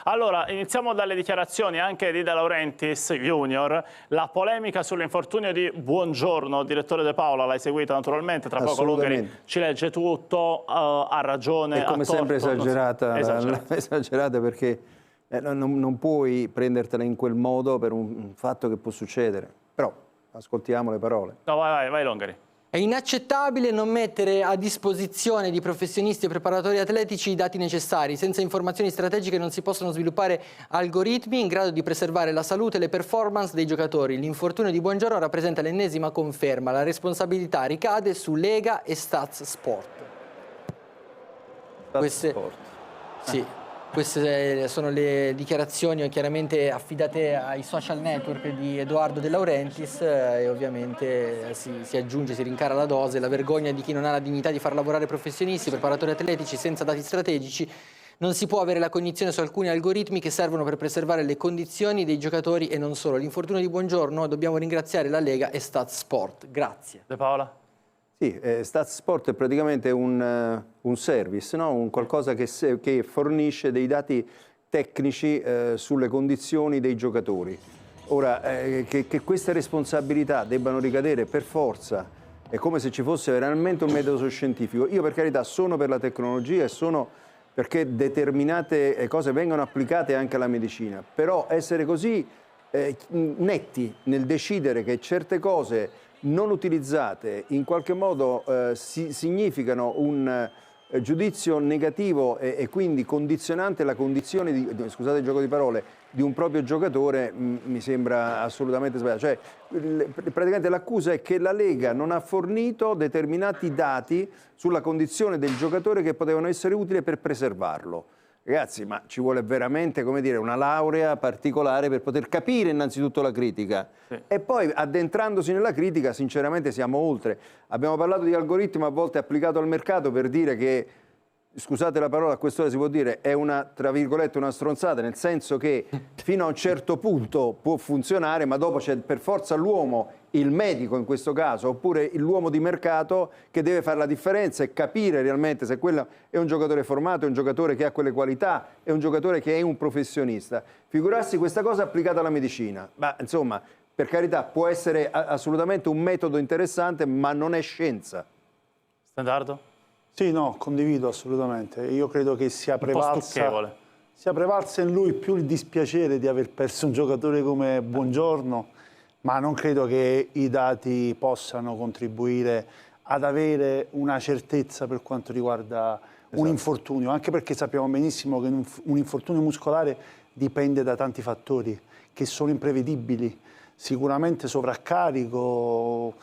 Allora, iniziamo dalle dichiarazioni anche di De Laurentiis Junior. La polemica sull'infortunio di Buongiorno, direttore De Paola, l'hai seguita naturalmente, tra poco Lungari ci legge tutto, ha ragione, è come sempre esagerata, esagerata perché non puoi prendertela in quel modo per un fatto che può succedere. Però ascoltiamo le parole. No, vai Lungari. È inaccettabile non mettere a disposizione di professionisti e preparatori atletici i dati necessari. Senza informazioni strategiche non si possono sviluppare algoritmi in grado di preservare la salute e le performance dei giocatori. L'infortunio di Buongiorno rappresenta l'ennesima conferma. La responsabilità ricade su Lega e Stats Sport. Queste sono le dichiarazioni chiaramente affidate ai social network di Edoardo De Laurentiis e ovviamente si aggiunge, si rincara la dose, la vergogna di chi non ha la dignità di far lavorare professionisti, preparatori atletici senza dati strategici. Non si può avere la cognizione su alcuni algoritmi che servono per preservare le condizioni dei giocatori e non solo. L'infortunio di Buongiorno, dobbiamo ringraziare la Lega e Stats Sport. Grazie. De Paola? Sì, Stats Sport è praticamente un service, no? Un qualcosa che fornisce dei dati tecnici sulle condizioni dei giocatori. Ora, che queste responsabilità debbano ricadere per forza, è come se ci fosse veramente un metodo scientifico. Io per carità sono per la tecnologia e sono perché determinate cose vengano applicate anche alla medicina, però essere così netti nel decidere che certe cose non utilizzate in qualche modo significano un giudizio negativo e quindi condizionante la condizione di, scusate il gioco di parole, di un proprio giocatore, mi sembra assolutamente sbagliato. Cioè, praticamente l'accusa è che la Lega non ha fornito determinati dati sulla condizione del giocatore che potevano essere utili per preservarlo. Ragazzi, ma ci vuole veramente, come dire, una laurea particolare per poter capire innanzitutto la critica. Sì. E poi, addentrandosi nella critica, sinceramente siamo oltre. Abbiamo parlato di algoritmo a volte applicato al mercato per dire che, scusate la parola, a quest'ora si può dire, è una, tra virgolette, una stronzata, nel senso che fino a un certo punto può funzionare, ma dopo c'è per forza l'uomo, il medico in questo caso, oppure l'uomo di mercato che deve fare la differenza e capire realmente se quello è un giocatore formato, è un giocatore che ha quelle qualità, è un giocatore che è un professionista. Figurarsi questa cosa applicata alla medicina. Ma insomma, per carità, può essere assolutamente un metodo interessante, ma non è scienza. Standardo? Sì, no, condivido assolutamente. Io credo che sia prevalsa in lui più il dispiacere di aver perso un giocatore come Buongiorno, ma non credo che i dati possano contribuire ad avere una certezza per quanto riguarda un infortunio, anche perché sappiamo benissimo che un infortunio muscolare dipende da tanti fattori che sono imprevedibili, sicuramente sovraccarico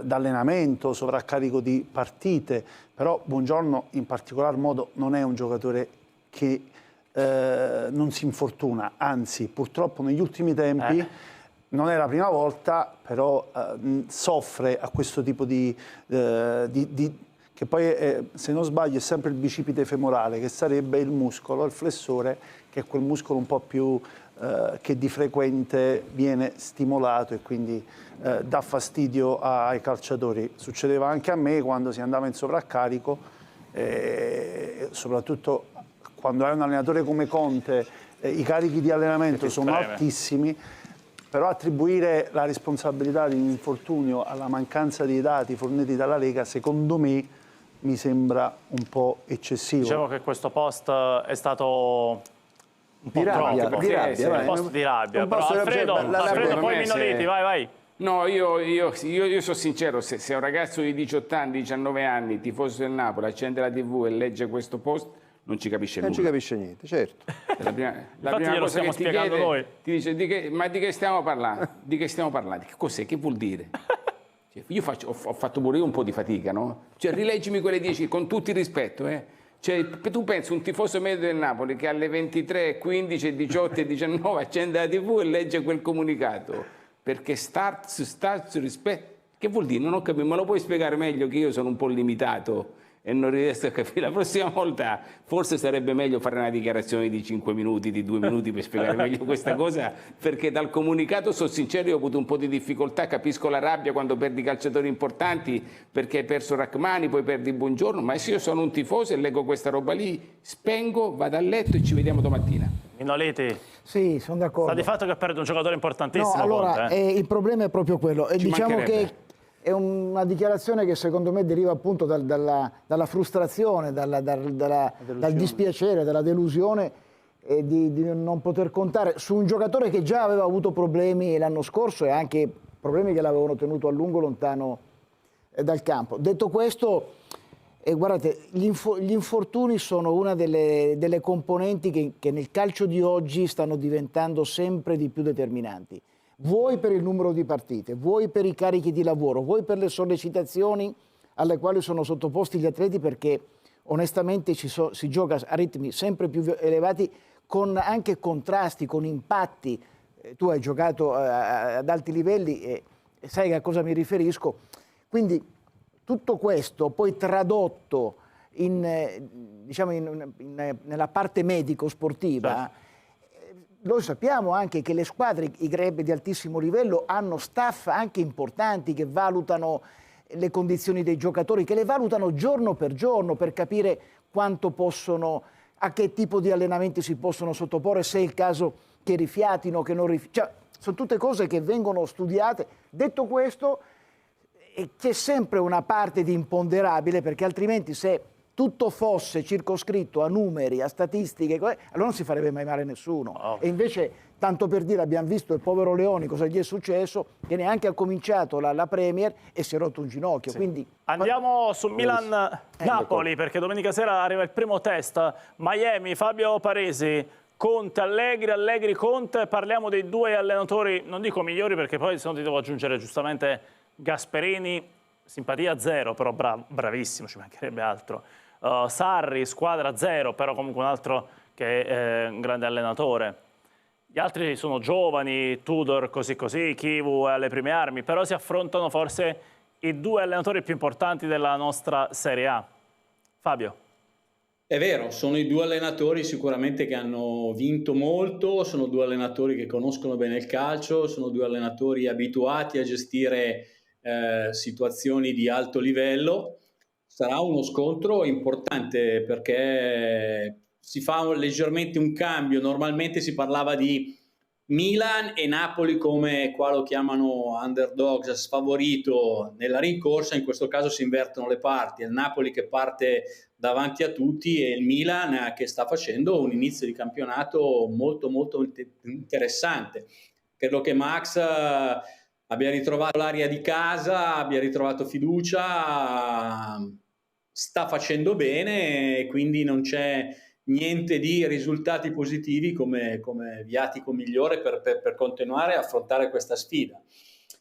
d'allenamento, sovraccarico di partite, però Buongiorno in particolar modo non è un giocatore che non si infortuna, anzi purtroppo negli ultimi tempi non è la prima volta, però soffre a questo tipo che poi se non sbaglio è sempre il bicipite femorale, che sarebbe il muscolo, il flessore, che è quel muscolo un po' più che di frequente viene stimolato e quindi dà fastidio ai calciatori. Succedeva anche a me quando si andava in sovraccarico, soprattutto quando hai un allenatore come Conte, i carichi di allenamento sono altissimi, però attribuire la responsabilità di un infortunio alla mancanza di dati forniti dalla Lega, secondo me, mi sembra un po' eccessivo. Diciamo che questo post è stato un po' troppo. Un post di rabbia. Però Alfredo, poi Minoliti, vai. No, io sono sincero, se un ragazzo di 18 anni, 19 anni, tifoso del Napoli, accende la TV e legge questo post, non ci capisce nulla. Non ci capisce niente, certo. La prima cosa che ti chiede, noi. Ti dice, ma di che stiamo parlando? Di che stiamo parlando? Che cos'è? Che vuol dire? Io ho fatto pure io un po' di fatica, no? Cioè, rileggimi quelle 10, con tutto il rispetto, Cioè, tu pensi un tifoso medio del Napoli che alle 23, 15, 18 e 19 accende la TV e legge quel comunicato? Perché Stats rispetto... Che vuol dire? Non ho capito, me lo puoi spiegare meglio che io sono un po' limitato e non riesco a capire. La prossima volta forse sarebbe meglio fare una dichiarazione di 5 minuti, di 2 minuti per spiegare meglio questa cosa, perché dal comunicato, sono sincero, io ho avuto un po' di difficoltà, capisco la rabbia quando perdi calciatori importanti, perché hai perso Rachmani, poi perdi Buongiorno, ma se io sono un tifoso e leggo questa roba lì, spengo, vado a letto e ci vediamo domattina. Noliti. Sì, sono d'accordo. Sta di fatto che perde un giocatore importantissimo. No, allora, Conte, il problema è proprio quello. E diciamo che è una dichiarazione che secondo me deriva appunto dalla frustrazione, dal dispiacere, dalla delusione di non poter contare su un giocatore che già aveva avuto problemi l'anno scorso e anche problemi che l'avevano tenuto a lungo lontano dal campo. Detto questo, guardate, gli infortuni sono una delle componenti che nel calcio di oggi stanno diventando sempre di più determinanti. Vuoi per il numero di partite, vuoi per i carichi di lavoro, vuoi per le sollecitazioni alle quali sono sottoposti gli atleti, perché onestamente si gioca a ritmi sempre più elevati, con anche contrasti, con impatti. Tu hai giocato ad alti livelli e sai a cosa mi riferisco. Quindi tutto questo poi tradotto nella parte medico-sportiva, noi sappiamo anche che le squadre, i club di altissimo livello, hanno staff anche importanti che valutano le condizioni dei giocatori, che le valutano giorno per capire quanto possono, a che tipo di allenamenti si possono sottoporre, se è il caso che rifiatino, che non rifiatino. Cioè, sono tutte cose che vengono studiate. Detto questo, c'è sempre una parte di imponderabile, perché altrimenti se tutto fosse circoscritto a numeri, a statistiche, allora non si farebbe mai male a nessuno. E invece, tanto per dire, abbiamo visto il povero Leoni cosa gli è successo, che neanche ha cominciato la Premier e si è rotto un ginocchio. Sì. Quindi andiamo su Milan-Napoli, perché domenica sera arriva il primo test. Miami, Fabio Paresi, Conte, Allegri, Conte. Parliamo dei due allenatori, non dico migliori, perché poi se no ti devo aggiungere giustamente Gasperini, simpatia zero, però bravissimo, ci mancherebbe altro. Sarri, squadra zero, però comunque un altro che è un grande allenatore. Gli altri sono giovani, Tudor così, Chivu è alle prime armi, però si affrontano forse i due allenatori più importanti della nostra Serie A. Fabio. È vero, sono i due allenatori sicuramente che hanno vinto molto, sono due allenatori che conoscono bene il calcio, sono due allenatori abituati a gestire situazioni di alto livello. Sarà uno scontro importante perché si fa leggermente un cambio. Normalmente si parlava di Milan e Napoli come qua lo chiamano underdogs, sfavorito nella rincorsa. In questo caso si invertono le parti, è il Napoli che parte davanti a tutti e il Milan che sta facendo un inizio di campionato molto interessante. Credo che Max abbia ritrovato l'aria di casa, abbia ritrovato fiducia, sta facendo bene e quindi non c'è niente di risultati positivi come viatico migliore per continuare a affrontare questa sfida.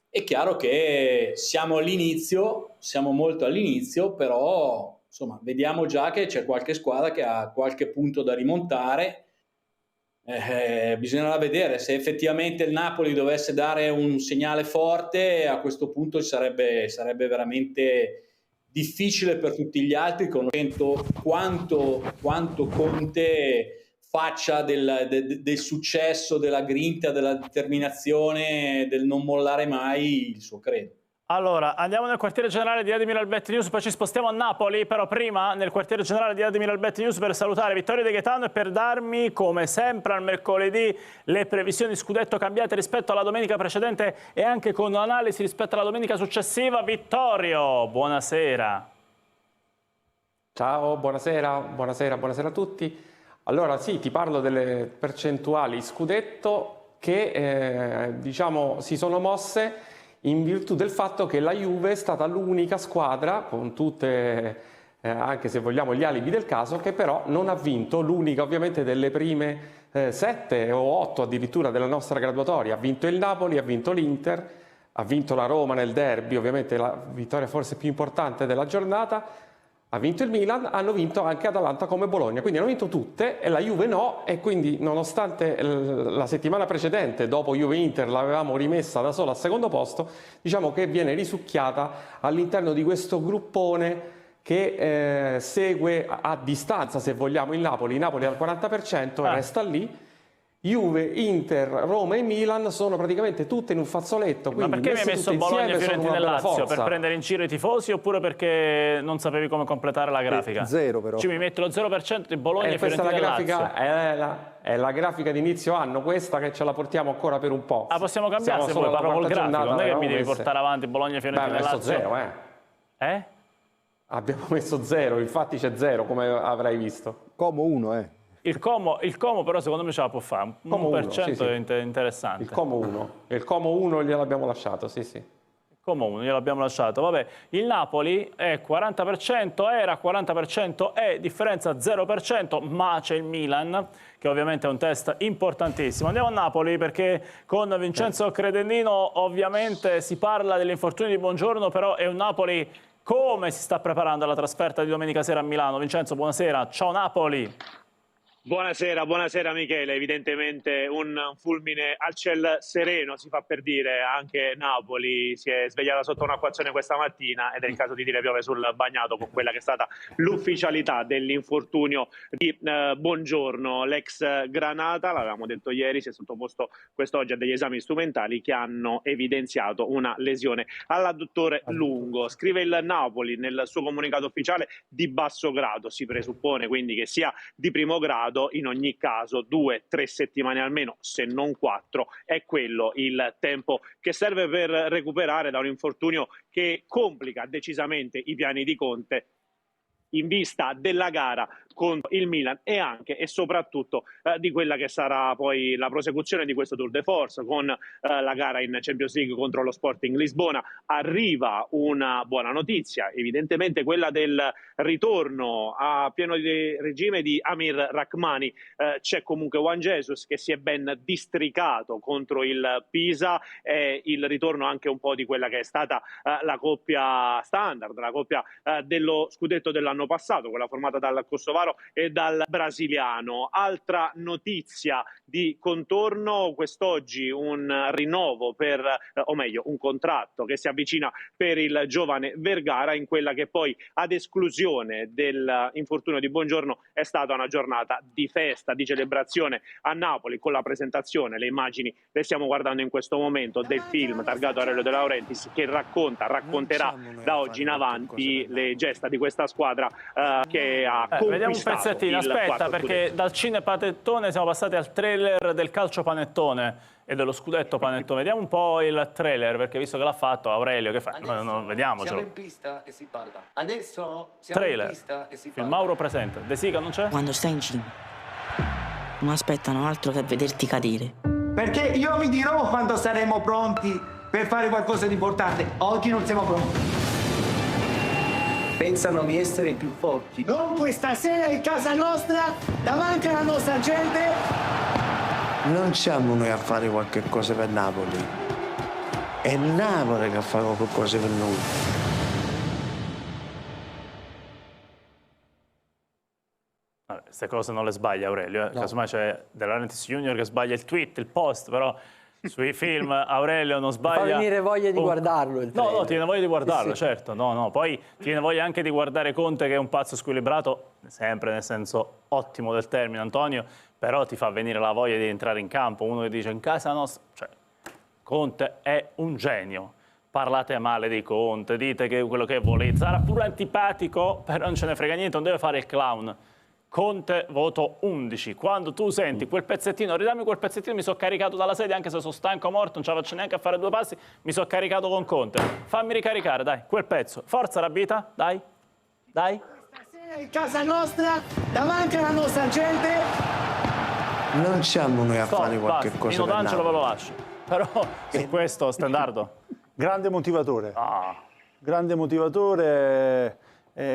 È chiaro che siamo all'inizio, siamo molto all'inizio, però insomma vediamo già che c'è qualche squadra che ha qualche punto da rimontare. Bisognerà vedere se effettivamente il Napoli dovesse dare un segnale forte. A questo punto sarebbe veramente difficile per tutti gli altri, conoscendo quanto Conte faccia del successo, della grinta, della determinazione, del non mollare mai il suo credo. Allora, andiamo nel quartiere generale di Admira Albet News, poi ci spostiamo a Napoli, però prima nel quartiere generale di Admira Albet News per salutare Vittorio De Gaetano e per darmi, come sempre al mercoledì, le previsioni scudetto cambiate rispetto alla domenica precedente e anche con un'analisi rispetto alla domenica successiva. Vittorio, buonasera. Ciao, buonasera a tutti. Allora sì, ti parlo delle percentuali scudetto che diciamo si sono mosse in virtù del fatto che la Juve è stata l'unica squadra, con tutte, anche se vogliamo gli alibi del caso, che però non ha vinto, l'unica ovviamente delle prime 7 o 8 addirittura della nostra graduatoria. Ha vinto il Napoli, ha vinto l'Inter, ha vinto la Roma nel derby, ovviamente la vittoria forse più importante della giornata, ha vinto il Milan, hanno vinto anche Atalanta come Bologna, quindi hanno vinto tutte e la Juve no, e quindi nonostante la settimana precedente, dopo Juve-Inter, l'avevamo rimessa da sola al secondo posto, diciamo che viene risucchiata all'interno di questo gruppone che segue a distanza, se vogliamo, il Napoli. Il Napoli al 40% resta lì, Juve, Inter, Roma e Milan sono praticamente tutte in un fazzoletto. Ma perché mi hai messo Bologna, Fiorentina e Lazio? Per prendere in giro i tifosi oppure perché non sapevi come completare la grafica? Zero però. Ci mi metti lo 0% di Bologna e Fiorentina e Lazio. È la grafica di inizio anno, questa che ce la portiamo ancora per un po'. Ah, possiamo cambiare se vuoi, parlo col grafico, non è che mi devi portare avanti Bologna, Fiorentina e Lazio. Zero, Eh? Abbiamo messo 0, infatti c'è 0, come avrai visto. Como 1, Il Como però secondo me ce la può fare, un 1% è interessante. Il Como 1, il Como 1 gliel'abbiamo lasciato, sì. Como 1, gliel'abbiamo lasciato. Vabbè, il Napoli è 40%, era 40%, è differenza 0%, ma c'è il Milan, che ovviamente è un test importantissimo. Andiamo a Napoli perché con Vincenzo Credendino ovviamente si parla dell'infortunio di Buongiorno, però è un Napoli come si sta preparando alla trasferta di domenica sera a Milano. Vincenzo, buonasera, ciao Napoli. Buonasera Michele, evidentemente un fulmine al ciel sereno, si fa per dire. Anche Napoli si è svegliata sotto un'acquazione questa mattina ed è il caso di dire piove sul bagnato con quella che è stata l'ufficialità dell'infortunio di Buongiorno. L'ex Granata, l'avevamo detto ieri, si è sottoposto quest'oggi a degli esami strumentali che hanno evidenziato una lesione all'adduttore lungo. Scrive il Napoli nel suo comunicato ufficiale di basso grado, si presuppone quindi che sia di primo grado. In ogni caso 2-3 settimane almeno, se non 4, è quello il tempo che serve per recuperare da un infortunio che complica decisamente i piani di Conte in vista della gara contro il Milan e anche e soprattutto di quella che sarà poi la prosecuzione di questo Tour de Force con la gara in Champions League contro lo Sporting Lisbona. Arriva una buona notizia, evidentemente quella del ritorno a pieno di regime di Amir Rrahmani. C'è comunque Juan Jesus che si è ben districato contro il Pisa, e il ritorno anche un po' di quella che è stata la coppia standard, la coppia dello scudetto dell'anno passato, quella formata dal kosovaro e dal brasiliano. Altra notizia di contorno, quest'oggi un rinnovo o meglio un contratto che si avvicina per il giovane Vergara, in quella che poi ad esclusione dell'infortunio di Buongiorno è stata una giornata di festa, di celebrazione a Napoli con la presentazione, le immagini le stiamo guardando in questo momento, del film targato Aurelio De Laurentiis che racconterà da oggi in avanti le gesta di questa squadra che ha conquistato. Vediamo un pezzettino, aspetta, perché dal cinepanettone siamo passati al trailer del calcio panettone e dello scudetto panettone. Vediamo un po' il trailer, perché visto che l'ha fatto Aurelio, che fa? No, vediamocelo. Siamo in pista e si parla. Adesso siamo trailer. In pista e si parla. Il Mauro presente. De Sica non c'è? Quando stai in cima non aspettano altro che vederti cadere. Perché io vi dirò quando saremo pronti per fare qualcosa di importante. Oggi non siamo pronti. Pensano di essere i più forti. Non questa sera in casa nostra, davanti alla nostra gente. Non siamo noi a fare qualche cosa per Napoli. È Napoli che fa qualcosa per noi. Queste cose non le sbaglia Aurelio, no. Casomai c'è De Laurentiis Junior che sbaglia il tweet, il post, però sui film Aurelio non sbaglia. Fa venire voglia di guardarlo il trailer. No, ti viene voglia di guardarlo, sì. Certo. No, poi ti viene voglia anche di guardare Conte, che è un pazzo squilibrato, sempre nel senso ottimo del termine, Antonio, però ti fa venire la voglia di entrare in campo. Uno che dice in casa nostra, cioè, Conte è un genio. Parlate male di Conte, dite che quello che volete, sarà pure antipatico, però non ce ne frega niente, non deve fare il clown. Conte voto 11. Quando tu senti quel pezzettino, ridammi quel pezzettino, mi sono caricato dalla sedia, anche se sono stanco morto, non ce la faccio neanche a fare 2 passi, mi sono caricato con Conte. Fammi ricaricare, dai, quel pezzo. Forza Rabita, dai. Stasera in casa nostra, davanti alla nostra gente. Non siamo noi a fare qualche cosa per Napoli. Ve lo lascio. Però su questo Stendardo. Grande motivatore. Grande motivatore,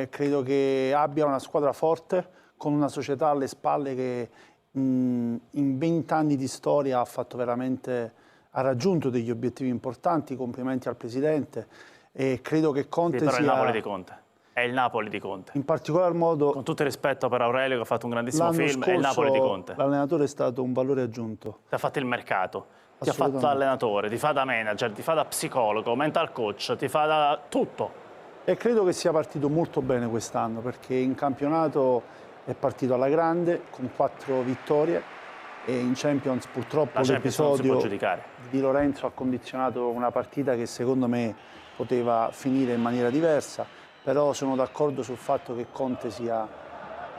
credo che abbia una squadra forte, con una società alle spalle che in 20 anni di storia ha raggiunto degli obiettivi importanti. Complimenti al Presidente, e credo che Conte sia... È il Napoli di Conte. È il Napoli di Conte. In particolar modo... Con tutto il rispetto per Aurelio, che ha fatto un grandissimo film, è il Napoli di Conte. L'allenatore è stato un valore aggiunto. Ti ha fatto il mercato, ti ha fatto da allenatore, ti fa da manager, ti fa da psicologo, mental coach, ti fa da tutto. E credo che sia partito molto bene quest'anno, perché in campionato è partito alla grande con 4 vittorie e in Champions purtroppo l'episodio di Lorenzo ha condizionato una partita che secondo me poteva finire in maniera diversa, però sono d'accordo sul fatto che Conte sia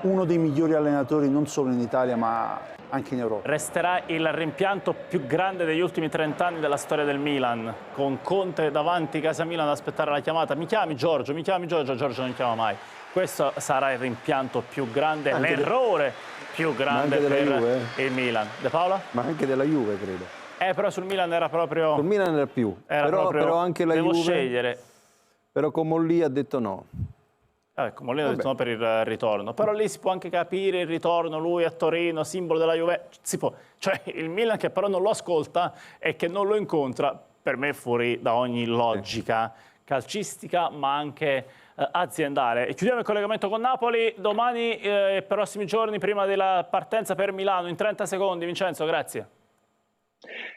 uno dei migliori allenatori non solo in Italia ma anche in Europa. Resterà il rimpianto più grande degli ultimi 30 anni della storia del Milan, con Conte davanti casa Milan ad aspettare la chiamata. Mi chiami Giorgio, Giorgio non chiama mai. Questo sarà il rimpianto più grande, l'errore più grande per il Milan. De Paola? Ma anche della Juve, credo. Però sul Milan era proprio... Sul Milan era più, però anche la devo Juve... scegliere. Però con Mollì ha detto no. Ecco, Molina ha detto no per il ritorno. Però lì si può anche capire il ritorno, lui a Torino, simbolo della Juve. Si può. Cioè il Milan che però non lo ascolta e che non lo incontra, per me è fuori da ogni logica calcistica, ma anche aziendale. E chiudiamo il collegamento con Napoli. Domani e prossimi giorni, prima della partenza per Milano, in 30 secondi. Vincenzo, grazie.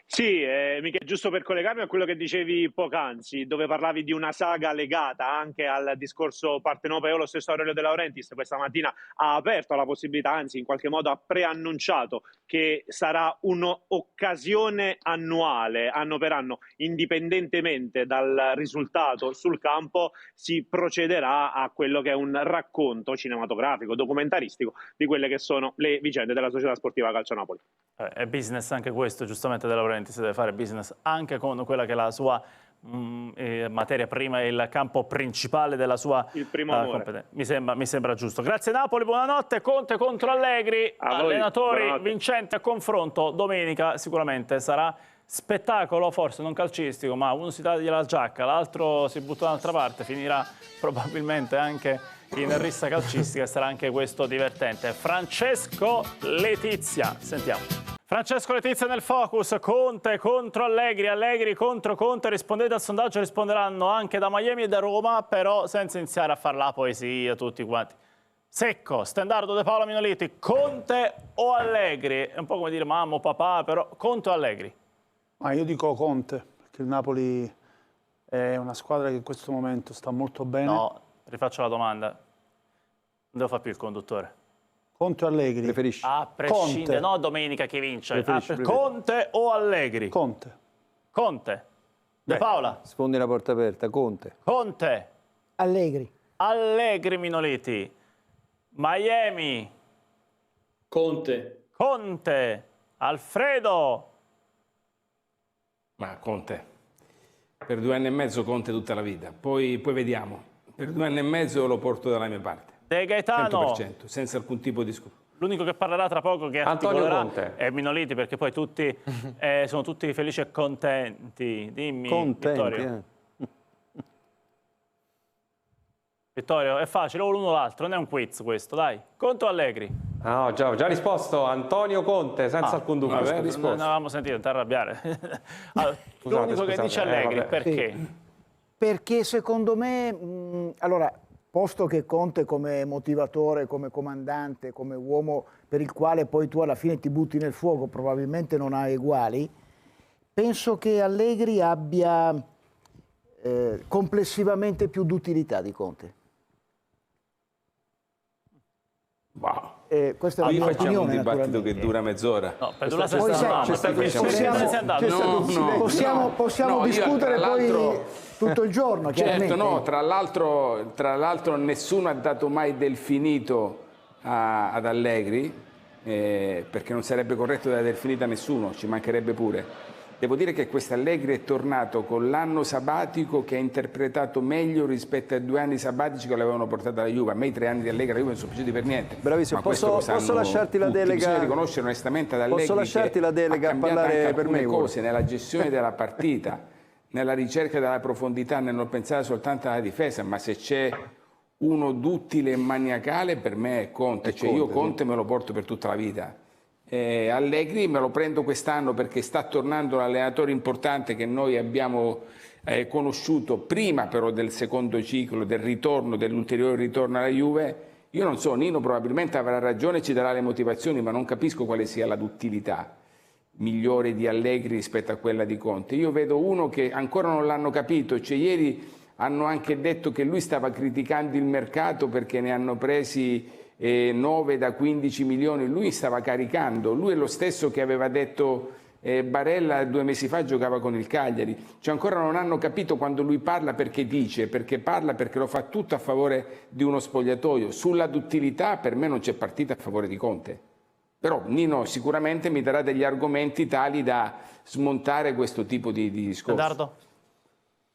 Sì, Michele, giusto per collegarmi a quello che dicevi poc'anzi, dove parlavi di una saga legata anche al discorso partenopeo, lo stesso Aurelio De Laurentiis questa mattina ha aperto la possibilità, anzi in qualche modo ha preannunciato che sarà un'occasione annuale, anno per anno, indipendentemente dal risultato sul campo, si procederà a quello che è un racconto cinematografico, documentaristico di quelle che sono le vicende della società sportiva Calcio Napoli. È business anche questo, giustamente De Laurentiis deve fare business anche con quella che è la sua materia prima e il campo principale della sua competenza. Mi sembra giusto. Grazie Napoli, buonanotte. Conte contro Allegri, allenatori vincenti a confronto. Domenica sicuramente sarà spettacolo, forse non calcistico, ma uno si taglia la giacca, l'altro si butta da un'altra parte, finirà probabilmente anche in rissa calcistica e sarà anche questo divertente. Francesco Letizia, sentiamo. Francesco Letizia nel focus, Conte contro Allegri, Allegri contro Conte, rispondete al sondaggio, risponderanno anche da Miami e da Roma, però senza iniziare a fare la poesia tutti quanti. Secco, Stendardo, De Paola, Minoliti, Conte o Allegri? È un po' come dire mamma o papà, però Conte o Allegri? Ma io dico Conte, perché il Napoli è una squadra che in questo momento sta molto bene. No, rifaccio la domanda, non devo fare più il conduttore. Conte o Allegri? Preferisci? A prescindere, no domenica chi vince. Conte o Allegri? Conte. Conte. De Paola? Sfondi la porta aperta, Conte. Conte. Allegri. Allegri, Minoliti. Miami. Conte. Conte. Alfredo. Ma Conte. Per 2 anni e mezzo Conte tutta la vita. Poi vediamo. Per 2 anni e mezzo lo porto dalla mia parte. De Gaetano. 100%, senza alcun tipo di discorso. L'unico che parlerà tra poco che articolerà è Minoliti, perché poi tutti sono tutti felici e contenti. Dimmi, Vittorio. Vittorio, è facile, o l'uno o l'altro, non è un quiz questo, dai. Conte o Allegri? No, già risposto, Antonio Conte, senza alcun dubbio. Non avevamo sentito, non ti arrabbiare. Allora, l'unico che dice Allegri, perché? Sì. Perché secondo me, allora, posto che Conte come motivatore, come comandante, come uomo per il quale poi tu alla fine ti butti nel fuoco, probabilmente non ha eguali, penso che Allegri abbia complessivamente più d'utilità di Conte. Wow. Questa è la mia opinione, un dibattito che dura mezz'ora. No, per possiamo discutere poi tutto il giorno, certo, no, tra l'altro nessuno ha dato mai del finito ad Allegri, perché non sarebbe corretto dare del finito a nessuno, ci mancherebbe pure. Devo dire che questo Allegri è tornato con l'anno sabbatico che ha interpretato meglio rispetto ai 2 anni sabbatici che l'avevano portato alla Juve. A me i 3 anni di Allegri alla Juve non sono piaciuti per niente. Bravissimo, posso lasciarti la delega? Bisogna riconoscere onestamente ad Allegri, posso lasciarti la delega a parlare per me cose nella gestione della partita, nella ricerca della profondità, nel non pensare soltanto alla difesa, ma se c'è uno duttile e maniacale per me è Conte, io Conte me lo porto per tutta la vita. Allegri me lo prendo quest'anno perché sta tornando un allenatore importante che noi abbiamo conosciuto prima però del secondo ciclo, del ritorno, dell'ulteriore ritorno alla Juve. Io non so, Nino probabilmente avrà ragione e ci darà le motivazioni, ma non capisco quale sia la duttilità migliore di Allegri rispetto a quella di Conte. Io vedo uno che ancora non l'hanno capito, ieri hanno anche detto che lui stava criticando il mercato perché ne hanno presi 9 da 15 milioni, lui stava caricando, lui è lo stesso che aveva detto Barella 2 mesi fa giocava con il Cagliari, cioè ancora non hanno capito quando lui parla perché dice, perché parla, perché lo fa tutto a favore di uno spogliatoio. Sulla duttilità per me non c'è partita a favore di Conte, però Nino sicuramente mi darà degli argomenti tali da smontare questo tipo di discorso. Edoardo?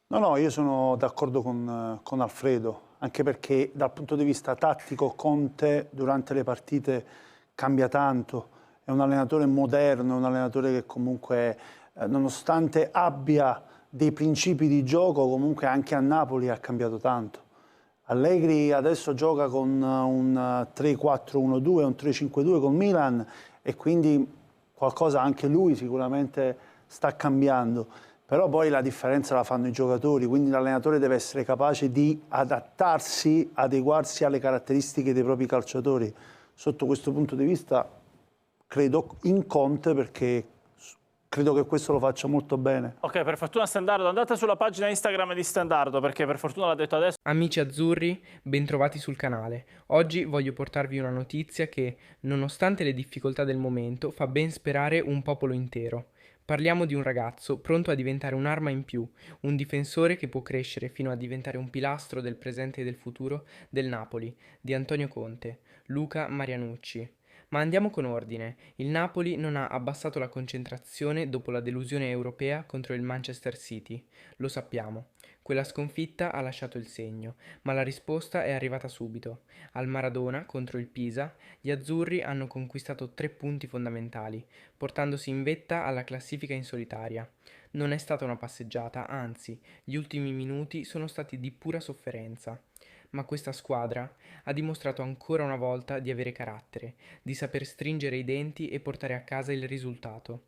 No, io sono d'accordo con Alfredo, anche perché dal punto di vista tattico Conte durante le partite cambia tanto. È un allenatore moderno, è un allenatore che comunque, nonostante abbia dei principi di gioco, comunque anche a Napoli ha cambiato tanto. Allegri adesso gioca con un 3-4-1-2, un 3-5-2 con Milan e quindi qualcosa anche lui sicuramente sta cambiando. Però poi la differenza la fanno i giocatori, quindi l'allenatore deve essere capace di adattarsi, adeguarsi alle caratteristiche dei propri calciatori. Sotto questo punto di vista credo in Conte, perché credo che questo lo faccia molto bene. Ok, per fortuna Stendardo, andate sulla pagina Instagram di Stendardo, perché per fortuna l'ha detto adesso. Amici azzurri, bentrovati sul canale. Oggi voglio portarvi una notizia che, nonostante le difficoltà del momento, fa ben sperare un popolo intero. Parliamo di un ragazzo pronto a diventare un'arma in più, un difensore che può crescere fino a diventare un pilastro del presente e del futuro del Napoli, di Antonio Conte, Luca Marianucci. Ma andiamo con ordine. Il Napoli non ha abbassato la concentrazione dopo la delusione europea contro il Manchester City. Lo sappiamo. Quella sconfitta ha lasciato il segno, ma la risposta è arrivata subito. Al Maradona contro il Pisa, gli azzurri hanno conquistato 3 punti fondamentali, portandosi in vetta alla classifica in solitaria. Non è stata una passeggiata, anzi, gli ultimi minuti sono stati di pura sofferenza. Ma questa squadra ha dimostrato ancora una volta di avere carattere, di saper stringere i denti e portare a casa il risultato.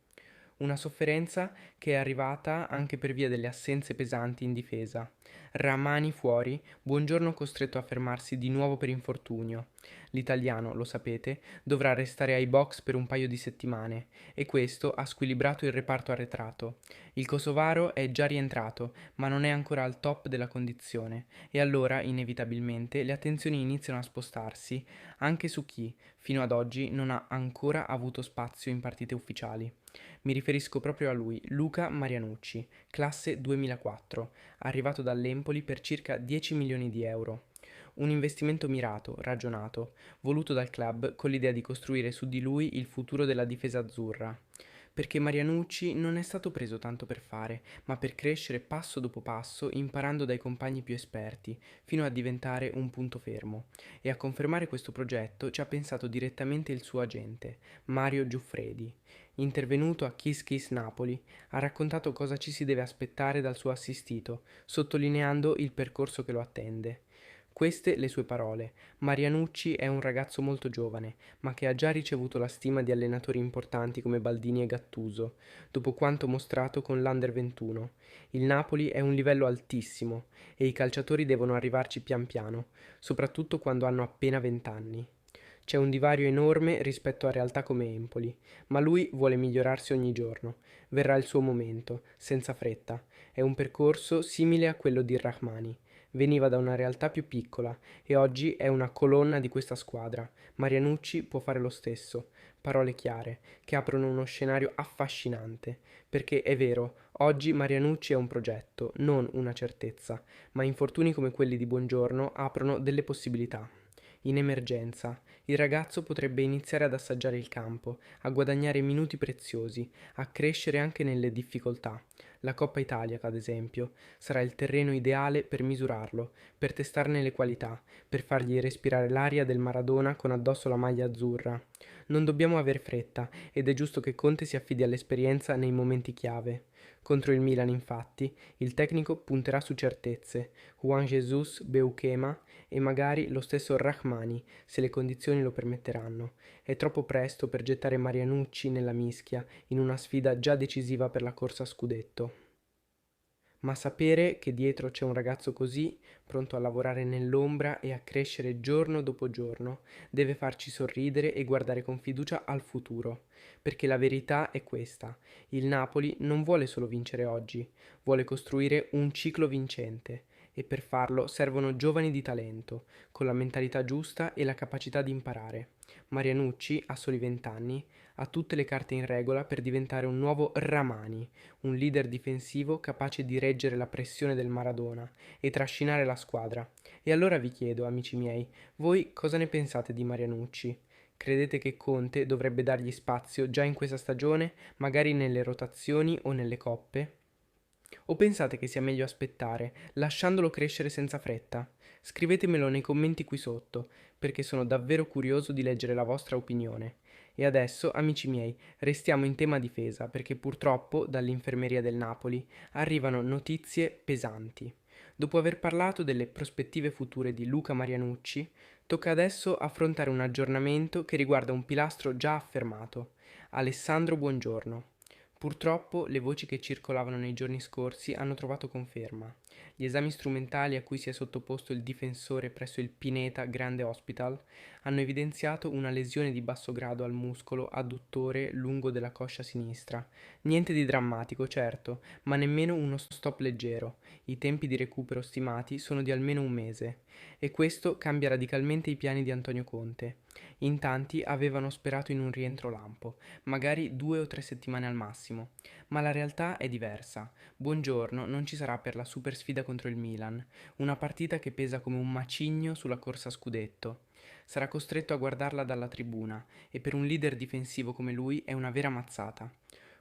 Una sofferenza che è arrivata anche per via delle assenze pesanti in difesa. Rrahmani fuori, Buongiorno costretto a fermarsi di nuovo per infortunio. L'italiano, lo sapete, dovrà restare ai box per un paio di settimane e questo ha squilibrato il reparto arretrato. Il kosovaro è già rientrato, ma non è ancora al top della condizione e allora, inevitabilmente, le attenzioni iniziano a spostarsi anche su chi, fino ad oggi, non ha ancora avuto spazio in partite ufficiali. Mi riferisco proprio a lui, Luca Marianucci, classe 2004, arrivato dall'Empoli per circa 10 milioni di euro. Un investimento mirato, ragionato, voluto dal club con l'idea di costruire su di lui il futuro della difesa azzurra. Perché Marianucci non è stato preso tanto per fare, ma per crescere passo dopo passo, imparando dai compagni più esperti, fino a diventare un punto fermo. E a confermare questo progetto ci ha pensato direttamente il suo agente, Mario Giuffredi. Intervenuto a Kiss Kiss Napoli, ha raccontato cosa ci si deve aspettare dal suo assistito, sottolineando il percorso che lo attende. Queste le sue parole. Marianucci è un ragazzo molto giovane, ma che ha già ricevuto la stima di allenatori importanti come Baldini e Gattuso, dopo quanto mostrato con l'Under 21. Il Napoli è un livello altissimo e i calciatori devono arrivarci pian piano, soprattutto quando hanno appena 20 anni. C'è un divario enorme rispetto a realtà come Empoli, ma lui vuole migliorarsi ogni giorno. Verrà il suo momento, senza fretta. È un percorso simile a quello di Rrahmani. Veniva da una realtà più piccola e oggi è una colonna di questa squadra. Marianucci può fare lo stesso. Parole chiare, che aprono uno scenario affascinante. Perché è vero, oggi Marianucci è un progetto, non una certezza, ma infortuni come quelli di Buongiorno aprono delle possibilità. In emergenza, il ragazzo potrebbe iniziare ad assaggiare il campo, a guadagnare minuti preziosi, a crescere anche nelle difficoltà. La Coppa Italia, ad esempio, sarà il terreno ideale per misurarlo, per testarne le qualità, per fargli respirare l'aria del Maradona con addosso la maglia azzurra. Non dobbiamo aver fretta ed è giusto che Conte si affidi all'esperienza nei momenti chiave. Contro il Milan, infatti, il tecnico punterà su certezze, Juan Jesus, Beukema e magari lo stesso Rrahmani, se le condizioni lo permetteranno. È troppo presto per gettare Marianucci nella mischia in una sfida già decisiva per la corsa a scudetto. Ma sapere che dietro c'è un ragazzo così, pronto a lavorare nell'ombra e a crescere giorno dopo giorno, deve farci sorridere e guardare con fiducia al futuro. Perché la verità è questa: il Napoli non vuole solo vincere oggi, vuole costruire un ciclo vincente. e per farlo servono giovani di talento, con la mentalità giusta e la capacità di imparare. Marianucci, a soli 20 anni, ha tutte le carte in regola per diventare un nuovo Rrahmani, un leader difensivo capace di reggere la pressione del Maradona e trascinare la squadra. E allora vi chiedo, amici miei, voi cosa ne pensate di Marianucci? Credete che Conte dovrebbe dargli spazio già in questa stagione, magari nelle rotazioni o nelle coppe? O pensate che sia meglio aspettare, lasciandolo crescere senza fretta? Scrivetemelo nei commenti qui sotto, perché sono davvero curioso di leggere la vostra opinione. E adesso, amici miei, restiamo in tema difesa, perché purtroppo dall'infermeria del Napoli arrivano notizie pesanti. Dopo aver parlato delle prospettive future di Luca Marianucci, tocca adesso affrontare un aggiornamento che riguarda un pilastro già affermato, Alessandro Buongiorno. Purtroppo le voci che circolavano nei giorni scorsi hanno trovato conferma. Gli esami strumentali a cui si è sottoposto il difensore presso il Pineta Grande Hospital hanno evidenziato una lesione di basso grado al muscolo adduttore lungo della coscia sinistra. Niente di drammatico, certo, ma nemmeno uno stop leggero. I tempi di recupero stimati sono di almeno un mese. E questo cambia radicalmente i piani di Antonio Conte. In tanti avevano sperato in un rientro lampo, magari 2 o 3 settimane al massimo, ma la realtà è diversa. Buongiorno non ci sarà per la super sfida contro il Milan, una partita che pesa come un macigno sulla corsa a scudetto. Sarà costretto a guardarla dalla tribuna e per un leader difensivo come lui è una vera mazzata.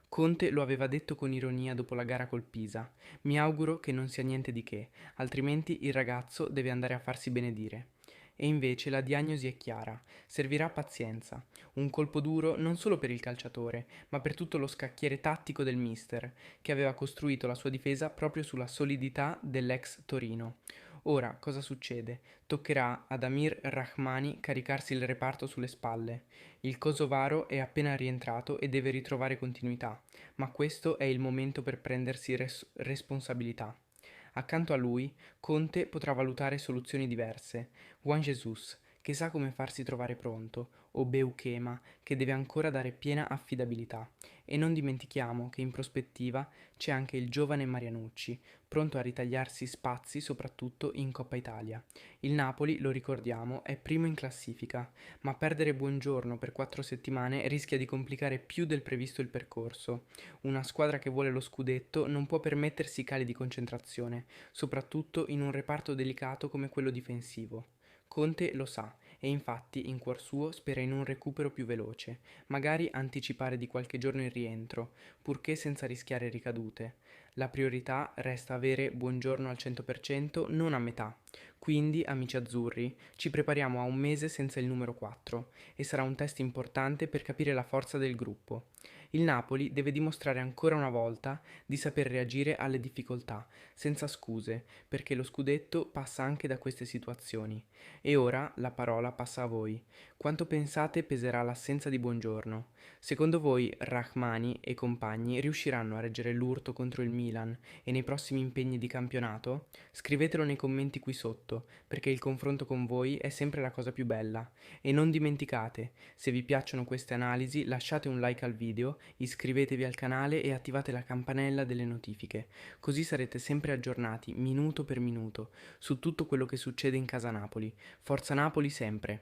Conte lo aveva detto con ironia dopo la gara col Pisa. Mi auguro che non sia niente di che, altrimenti il ragazzo deve andare a farsi benedire. E invece la diagnosi è chiara, servirà pazienza, un colpo duro non solo per il calciatore, ma per tutto lo scacchiere tattico del mister, che aveva costruito la sua difesa proprio sulla solidità dell'ex Torino. Ora, cosa succede? Toccherà ad Amir Rrahmani caricarsi il reparto sulle spalle. Il kosovaro è appena rientrato e deve ritrovare continuità, ma questo è il momento per prendersi responsabilità. Accanto a lui, Conte potrà valutare soluzioni diverse. Juan Jesus, che sa come farsi trovare pronto, o Beukema, che deve ancora dare piena affidabilità. E non dimentichiamo che in prospettiva c'è anche il giovane Marianucci, pronto a ritagliarsi spazi soprattutto in Coppa Italia. Il Napoli, lo ricordiamo, è primo in classifica, ma perdere Buongiorno per 4 settimane rischia di complicare più del previsto il percorso. Una squadra che vuole lo scudetto non può permettersi cali di concentrazione, soprattutto in un reparto delicato come quello difensivo. Conte lo sa e infatti in cuor suo spera in un recupero più veloce, magari anticipare di qualche giorno il rientro, purché senza rischiare ricadute. La priorità resta avere Buongiorno al 100%, non a metà. Quindi, amici azzurri, ci prepariamo a un mese senza il numero 4 e sarà un test importante per capire la forza del gruppo. Il Napoli deve dimostrare ancora una volta di saper reagire alle difficoltà, senza scuse, perché lo scudetto passa anche da queste situazioni. E ora la parola passa a voi. Quanto pensate peserà l'assenza di Buongiorno? Secondo voi Rrahmani e compagni riusciranno a reggere l'urto contro il Milan e nei prossimi impegni di campionato? Scrivetelo nei commenti qui sotto, perché il confronto con voi è sempre la cosa più bella. E non dimenticate, se vi piacciono queste analisi lasciate un like al video, iscrivetevi al canale e attivate la campanella delle notifiche, così sarete sempre aggiornati minuto per minuto su tutto quello che succede in casa Napoli. Forza Napoli sempre!